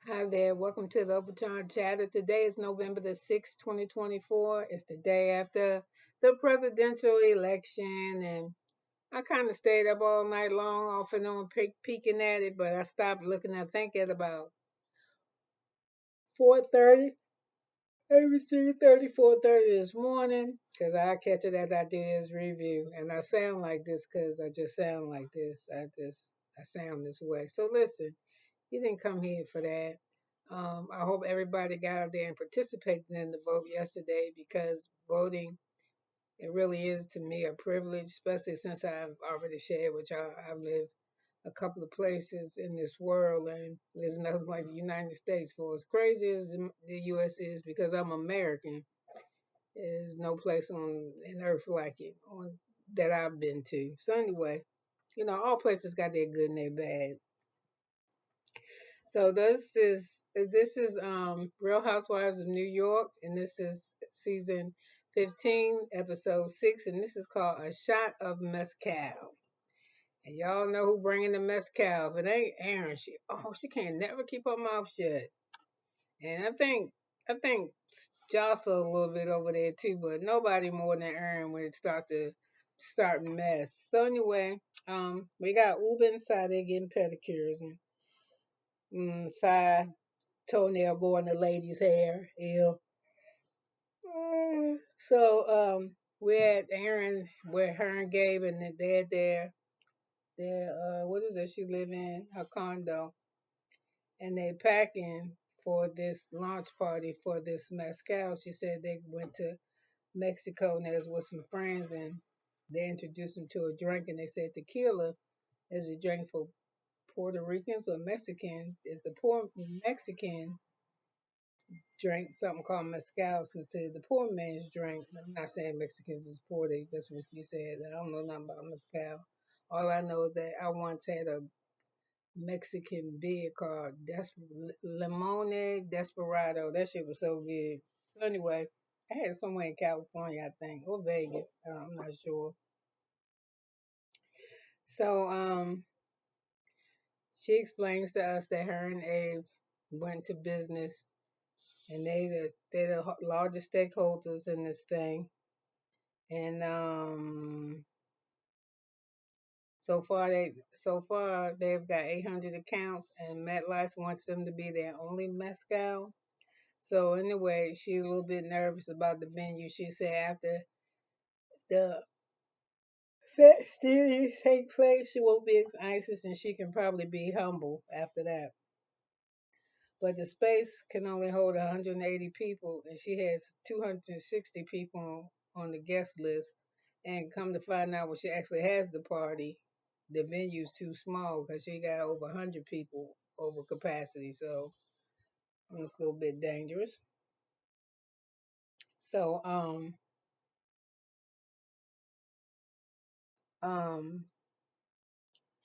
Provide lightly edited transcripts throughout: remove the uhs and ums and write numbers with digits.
Hi there, welcome to the Obachanchatter. Today is November the 6th, 2024. It's the day after the presidential election, and I kind of stayed up all night long, off and on, peeking at it, but I stopped looking, I think, at about 4:30, maybe 3:30, 4:30 this morning, because I catch it as I do this review. And I sound like this because I just sound like this. I sound this way. So listen. You didn't come here for that. I hope everybody got out there and participated in the vote yesterday because voting, it really is to me a privilege, especially since I've already shared with y'all. I've lived a couple of places in this world, and there's nothing like the United States. For as crazy as the U.S. is, because I'm American, there's no place on earth like it on that I've been to. So anyway, all places got their good and their bad. So this is Real Housewives of New York, and this is season 15, episode 6, and this is called A Shot of Mezcal. And y'all know who bringing the mezcal. If it ain't Erin, she can't never keep her mouth shut. And I think Jossel a little bit over there too, but nobody more than Erin when it start mess. So anyway, we got Uber inside there getting pedicures and side toenail going to ladies' hair. Ew. So we're at Erin where her and Gabe and they're there. They're what is it? She live in her condo, and they packing for this launch party for this mezcal. She said they went to Mexico and they was with some friends, and they introduced them to a drink, and they said tequila is a drink for Puerto Ricans, but Mexican is the poor Mexican drink something called mezcal is considered the poor man's drink. I'm not saying Mexicans is poor, that's what she said. I don't know nothing about mezcal. All I know is that I once had a Mexican beer called Limone Desperado. That shit was so good. So anyway, I had it somewhere in California, I think, or Vegas. I'm not sure. So she explains to us that her and Abe went to business, and they're the largest stakeholders in this thing. And so far they've got 800 accounts, and MetLife wants them to be their only mezcal. So anyway, she's a little bit nervous about the venue. She said after the festivities take place, she won't be as anxious, and she can probably be humble after that. But the space can only hold 180 people, and she has 260 people on the guest list. And come to find out, when she actually has the party, the venue's too small because she got over 100 people over capacity. So it's a little bit dangerous. So um,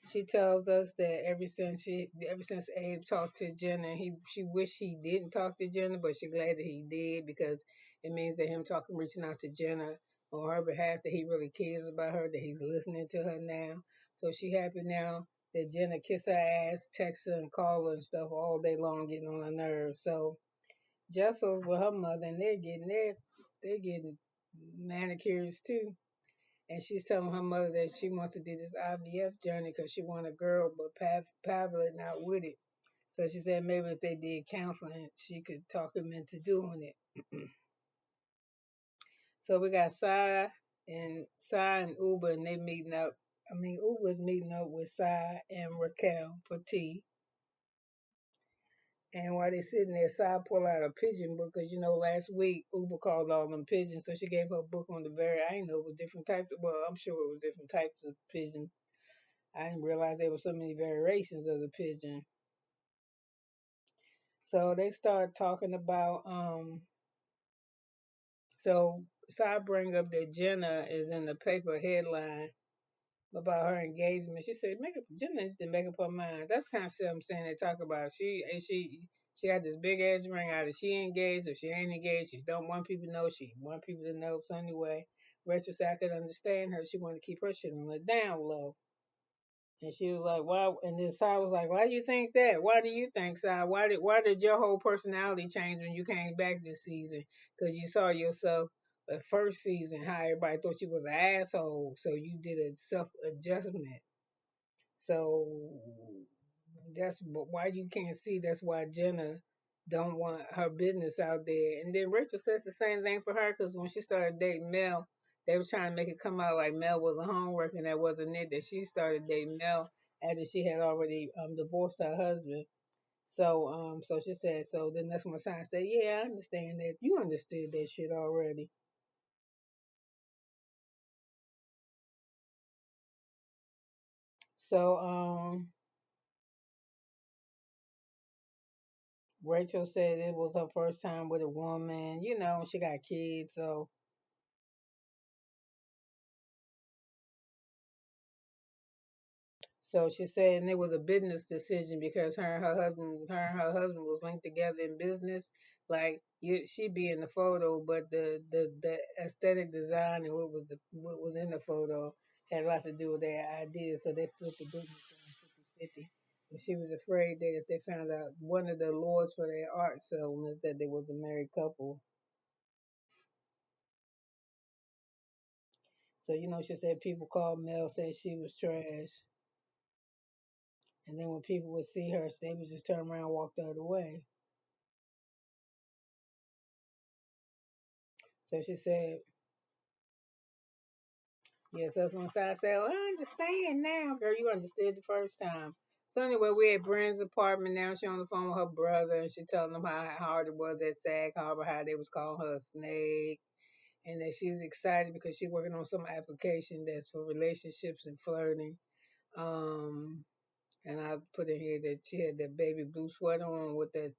she tells us that ever since Abe talked to Jenna, she wished he didn't talk to Jenna, but she's glad that he did because it means that him reaching out to Jenna on her behalf, that he really cares about her, that he's listening to her now. So she happy now that Jenna kiss her ass, text her and call her and stuff all day long, getting on her nerves. So Jessel's with her mother, and they're getting manicures too. And she's telling her mother that she wants to do this IVF journey because she want a girl, but Pavlet not with it. So she said maybe if they did counseling, she could talk him into doing it. So we got Sai and Uber, and they meeting up. I mean, Uber's meeting up with Sai and Raquel for tea. And while they sitting there, Sai pull out a pigeon book because last week Uber called all them pigeons, so she gave her a book on the very. I didn't know it was different types. Well, I'm sure it was different types of pigeons. I didn't realize there were so many variations of the pigeon. So they start talking about so I bring up that Jenna is in the paper headline about her engagement. She said Jenna needs to make up her mind. That's kind of shit I'm saying they talk about. She got this big ass ring out. Is she engaged or she ain't engaged? She don't want people to know. She want people to know. So anyway, retrospect I could understand her. She wanted to keep her shit on the down low. And she was like, "Why?" And then Sai was like, "Why do you think that? Why do you think, Sai? Why did your whole personality change when you came back this season? Because you saw yourself the first season how everybody thought you was an asshole, so you did a self adjustment. So that's why you can't see. That's why Jenna don't want her business out there. And then Rachel says the same thing for her because when she started dating Mel, they were trying to make it come out like Mel was a homework and that wasn't it. That she started dating Mel after she had already divorced her husband. So she said. So then that's when Simon said, "Yeah, I understand that. You understood that shit already." So Rachel said it was her first time with a woman. She got kids, so she said, and it was a business decision because her and her husband was linked together in business. Like she be in the photo, but the aesthetic design and what was in the photo had a lot to do with their ideas. So they split the business on 50-50. And she was afraid that if they found out one of the laws for their art settlements that they was a married couple. So she said people called Mel, said she was trash, and then when people would see her, they would just turn around and walk the other way. So she said, yes, that's when I said, well, I understand now. Girl, you understood the first time. So anyway, we're at Brynn's apartment now. She on the phone with her brother, and she telling them how hard it was at Sag Harbor, how they was calling her a snake, and that she's excited because she's working on some application that's for relationships and flirting. Um, and I put in here that she had that baby blue sweater on with the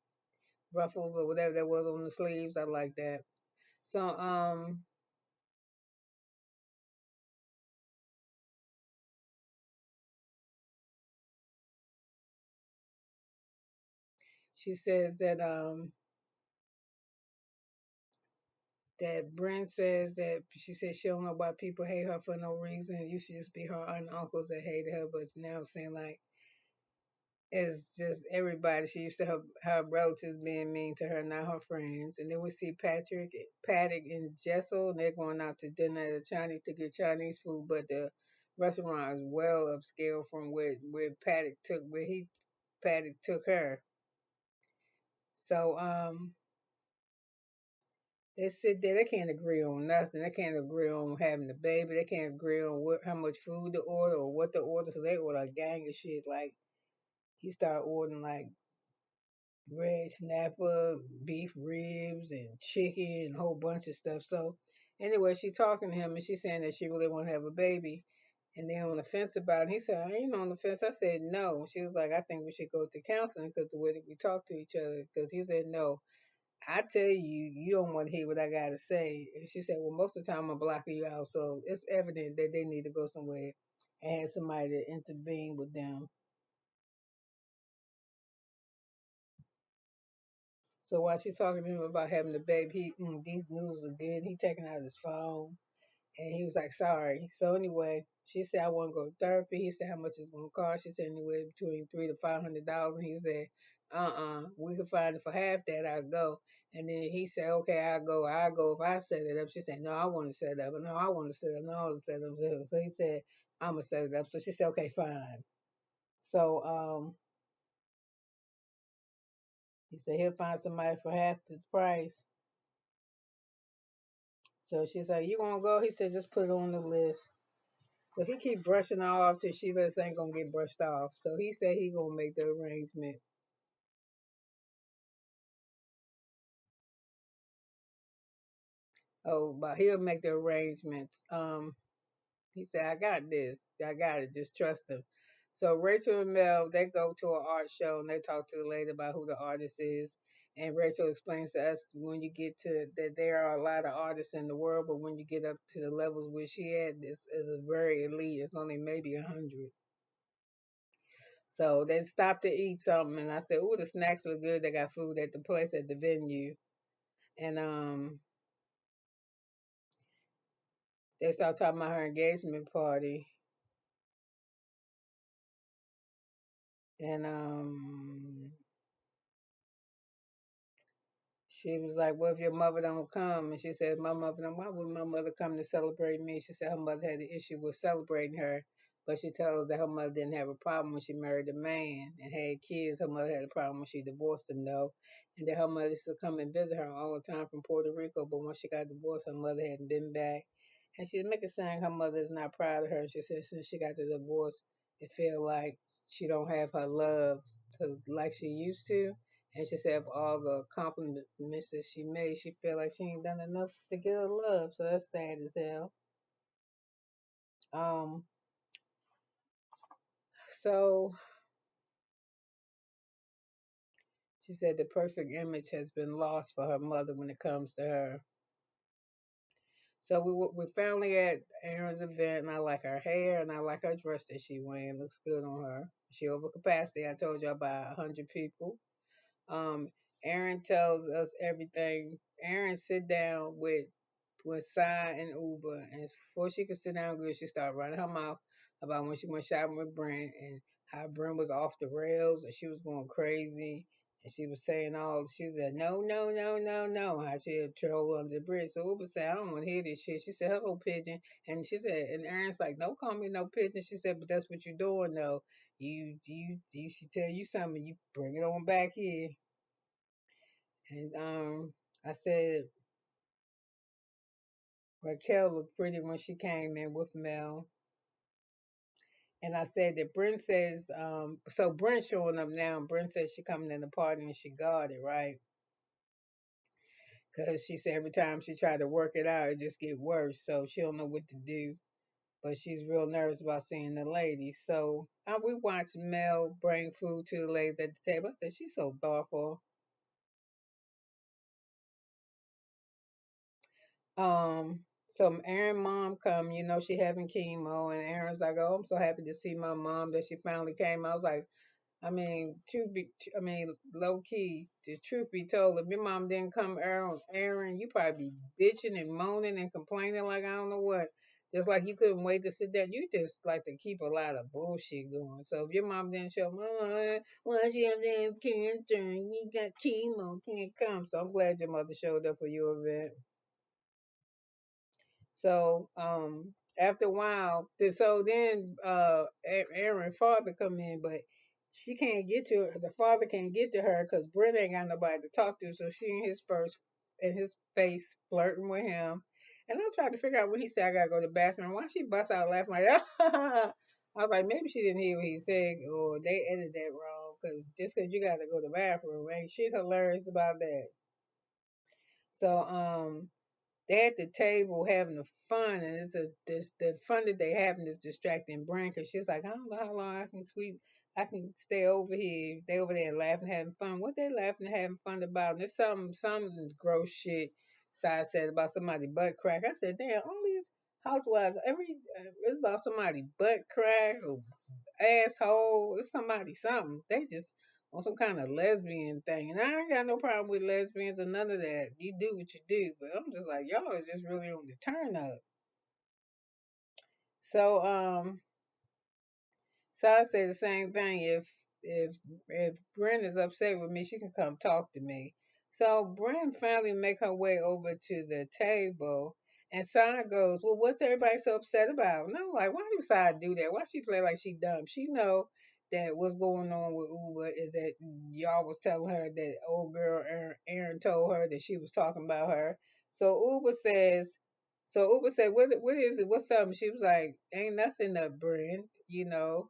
ruffles or whatever that was on the sleeves. I like that. So she says that Brynn says that she said she don't know why people hate her for no reason. It used to just be her aunt and uncles that hated her, but it's now saying like it's just everybody. She used to have her relatives being mean to her, not her friends. And then we see Paddock, and Jossel, and they're going out to dinner at a Chinese to get Chinese food, but the restaurant is well upscale from where Paddock took her. So they sit there. They can't agree on nothing. They can't agree on having the baby. They can't agree on how much food to order or what to order. So they order a gang of shit. Like he started ordering like red snapper, beef ribs, and chicken, and a whole bunch of stuff. So anyway, she talking to him and she's saying that she really want to have a baby. And they're on the fence about it. He said, I ain't on the fence. I said, no. She was like, I think we should go to counseling because the way that we talk to each other. Because he said, no. I tell you, you don't want to hear what I got to say. And she said, well, most of the time I'm blocking you out. So it's evident that they need to go somewhere and have somebody to intervene with them. So while she's talking to him about having the baby, these news are good. He taking out his phone and he was like, sorry. So anyway, she said, I want to go to therapy. He said, how much it's going to cost? She said, anywhere between $300 to $500. And he said, we can find it for half that. I'll go. And then he said, okay, I'll go if I set it up. She said, no, I want to set it up. No, I want to set it up. No, I want to set it up. So he said, I'm going to set it up. So she said, okay, fine. So he said, he'll find somebody for half the price. So she said, you going to go? He said, just put it on the list. So he keep brushing her off till she just ain't gonna get brushed off. So he said he gonna make the arrangement. Oh, but he'll make the arrangements. He said, I got this. I got it. Just trust him. So Rachel and Mel, they go to an art show and they talk to the lady about who the artist is. And Rachel explains to us when you get to that there are a lot of artists in the world, but when you get up to the levels where she at, this is a very elite. It's only maybe 100. So they stopped to eat something, and I said, "Ooh, the snacks look good. They got food at the place at the venue." And they started talking about her engagement party. And she was like, "Well, if your mother don't come," and she said, "My mother don't. Why would my mother come to celebrate me?" She said her mother had an issue with celebrating her, but she told us that her mother didn't have a problem when she married a man and had kids. Her mother had a problem when she divorced him, though, and that her mother used to come and visit her all the time from Puerto Rico. But once she got divorced, her mother hadn't been back, and she was making saying her mother is not proud of her. And she said since she got the divorce, it feel like she don't have her love like she used to. And she said for all the compliments that she made, she feel like she ain't done enough to get her love. So that's sad as hell. Um, so she said the perfect image has been lost for her mother when it comes to her. So we finally at Erin's event, and I like her hair and I like her dress that she wearing. Looks good on her. She over capacity. I told you about 100 people. Um, Erin tells us everything. Erin sit down with Sai and Uber, and before she could sit down good, she started running her mouth about when she went shopping with Brynn and how Brynn was off the rails and she was going crazy. And she was saying she said, no, no, no, no, no, how she had troll under the bridge. So Uber said, I don't want to hear this shit. She said, hello, pigeon. And she said, and Erin's like, don't call me no pigeon. She said, but that's what you're doing, though. You should tell you something. You bring it on back here. And I said, Raquel looked pretty when she came in with Mel. And I said that Brynn says, so Brynn showing up now. Brynn says she coming in the party and she got it, right? Because she said every time she tried to work it out, it just get worse. So she don't know what to do. But she's real nervous about seeing the ladies. So we watched Mel bring food to the ladies at the table. I said, she's so thoughtful. So Erin mom come, she having chemo, and Erin's like, oh, I'm so happy to see my mom that she finally came. I was like, low key, the truth be told, if your mom didn't come, Erin, you probably be bitching and moaning and complaining like I don't know what. Just like you couldn't wait to sit down. You just like to keep a lot of bullshit going. So if your mom didn't show, why'd you have to have cancer? You got chemo, can't come. So I'm glad your mother showed up for your event. So after a while, so then Aaron's father come in, but she can't get to her. The father can't get to her because Brynn ain't got nobody to talk to. So she in his face flirting with him. And I'm trying to figure out when he said I gotta go to the bathroom. Why she bust out laughing like that? I was like, maybe she didn't hear what he said, or they edited that wrong. Because just because you gotta go to the bathroom, ain't shit hilarious about that. So they at the table having the fun, and the fun that they having is distracting Brynn because she's like, I don't know how long I can stay over here. They over there laughing, having fun. What they laughing and having fun about? And there's some gross shit. Side said about somebody butt crack. I said, damn, all these housewives it's about somebody butt crack or asshole. It's somebody something. They just on some kind of lesbian thing. And I ain't got no problem with lesbians or none of that. You do what you do. But I'm just like, y'all is just really on the turn up. So so I say the same thing. If Brynn is upset with me, she can come talk to me. So Brynn finally make her way over to the table, and Sana goes, "Well, what's everybody so upset about?" And I'm like, "Why do Sana do that? Why she play like she dumb? She know that what's going on with Uba is that y'all was telling her that old girl Erin told her that she was talking about her. So Uba said, what is it? What's up?" And she was like, "Ain't nothing up, Brynn, you know."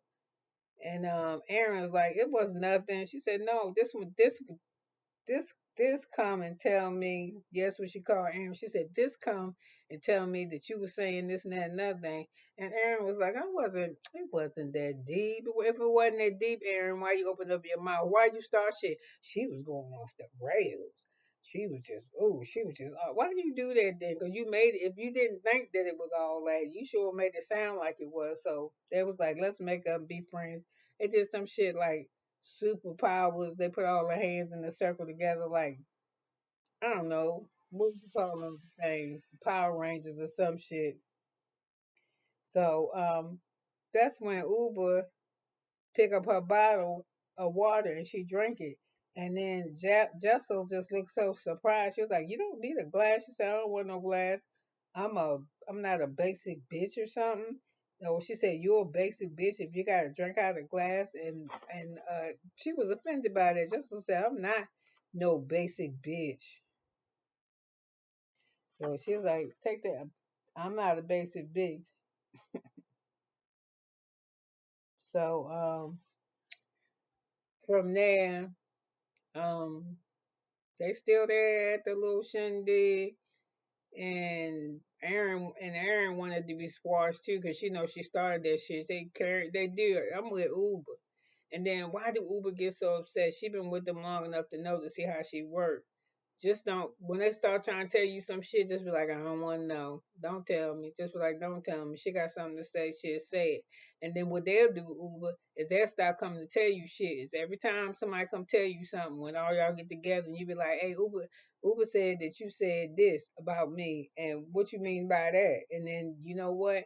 And Aaron's like, it was nothing. She said, no, this this come and tell me, yes, what she called Aaron. She said, this come and tell me that you were saying this and that and other thing. And Aaron was like, it wasn't that deep. If it wasn't that deep, Aaron, why you open up your mouth? Why you start shit? She was going off the rails. She was just, why do you do that then? Because you made it, if you didn't think that it was all that, you sure made it sound like it was. So they was like, let's make up and be friends. It did some shit like superpowers. They put all their hands in a circle together, like I don't know what you call them things, Power Rangers or some shit. So that's when Uber pick up her bottle a water and she drank it. And then Jossel just looked so surprised. She was like, "You don't need a glass." She said, "I don't want no glass. I'm a I'm not a basic bitch or something." So she said, "You're a basic bitch if you gotta drink out of glass." And she was offended by that. Jossel said, "I'm not no basic bitch." So she was like, "Take that. I'm not a basic bitch." So from there, um, they still there at the little shindig, and Erin wanted to be squashed too, cause she knows she started that shit. They do. I'm with Uber, and then why do Uber get so upset? She been with them long enough to know to see how she work. Just don't, when they start trying to tell you some shit, just be like, I don't want to know. Don't tell me. Just be like, don't tell me. She got something to say, she'll say it. And then what they'll do, Uber, is they'll start coming to tell you shit. Is every time somebody come tell you something, when all y'all get together and you be like, hey, Uber said that you said this about me. And what you mean by that? And then, you know what?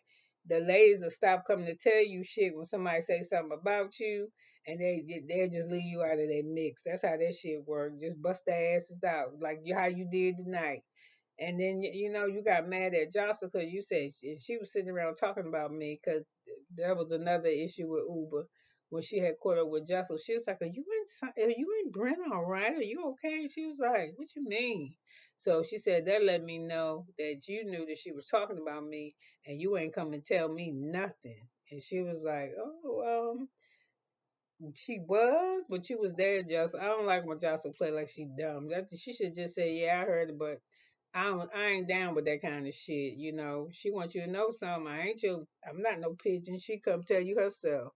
The ladies will stop coming to tell you shit when somebody say something about you, and they'll just leave you out of that mix. That's how that shit work. Just bust their asses out like how you did tonight. And then you got mad at Jossel because you said she was sitting around talking about me, because that was another issue with Uber when she had caught up with Jossel. She was like, Are you in Brynn all right? Are you okay?" And she was like, "What you mean?" So she said that let me know that you knew that she was talking about me, and you ain't come and tell me nothing. And she was like, "Oh, she was, but she was there, Joss. I don't like when Jossel play like she dumb. She should just say, "Yeah, I heard it, but I ain't down with that kind of shit." She wants you to know something. I'm not no pigeon. She come tell you herself.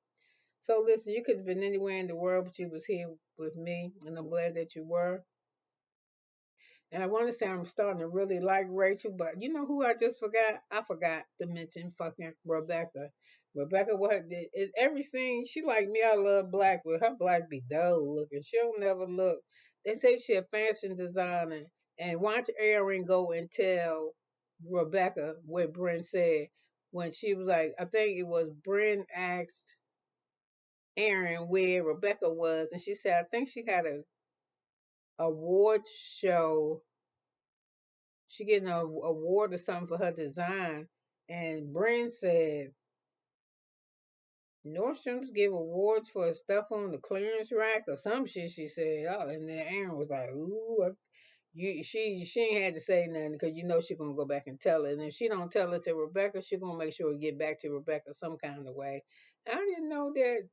So listen, you could have been anywhere in the world, but you was here with me, and I'm glad that you were. And I want to say I'm starting to really like Rachel, but you know who I just forgot? I forgot to mention fucking Rebecca. Rebecca, what did is everything she like me? I love black, but her black be dull looking. She'll never look. They say she a fashion designer, and watch Erin go and tell Rebecca what Brynn said when she was like, I think it was Brynn asked Erin where Rebecca was, and she said I think she had a award show, she getting a award or something for her design. And Brynn said Nordstrom's give awards for stuff on the clearance rack or some shit. She said, oh, and then Erin was like, ooh, she ain't had to say nothing because she gonna go back and tell it. And if she don't tell it to Rebecca, she gonna make sure it get back to Rebecca some kind of way. I didn't know that.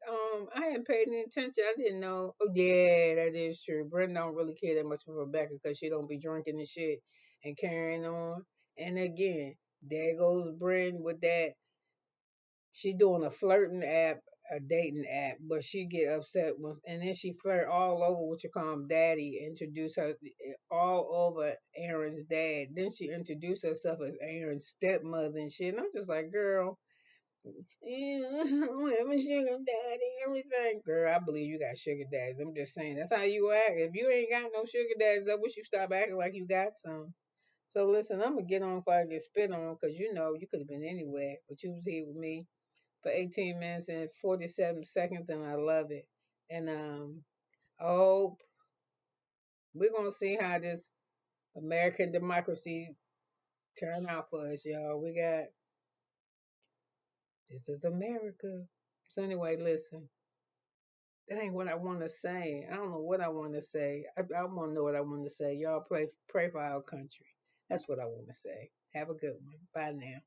I hadn't paid any attention. I didn't know. Oh yeah, that is true. Brynn don't really care that much for Rebecca because she don't be drinking and shit and carrying on. And again, there goes Brynn with that. She doing a flirting app, a dating app, but she get upset once, and then she flirt all over what you call him daddy, introduce her all over Erin's dad. Then she introduced herself as Erin's stepmother and shit. And I'm just like, girl, yeah, I'm a sugar daddy, everything. Girl, I believe you got sugar daddies. I'm just saying, that's how you act. If you ain't got no sugar daddies, I wish you stop acting like you got some. So listen, I'm gonna get on before I get spit on, because you could have been anywhere, but you was here with me for 18 minutes and 47 seconds, and I love it. And I hope we're gonna see how this American democracy turn out for us, y'all. We got this is America. So anyway, listen. That ain't what I want to say. I don't know what I want to say. I want to know what I want to say. Y'all pray for our country. That's what I want to say. Have a good one. Bye now.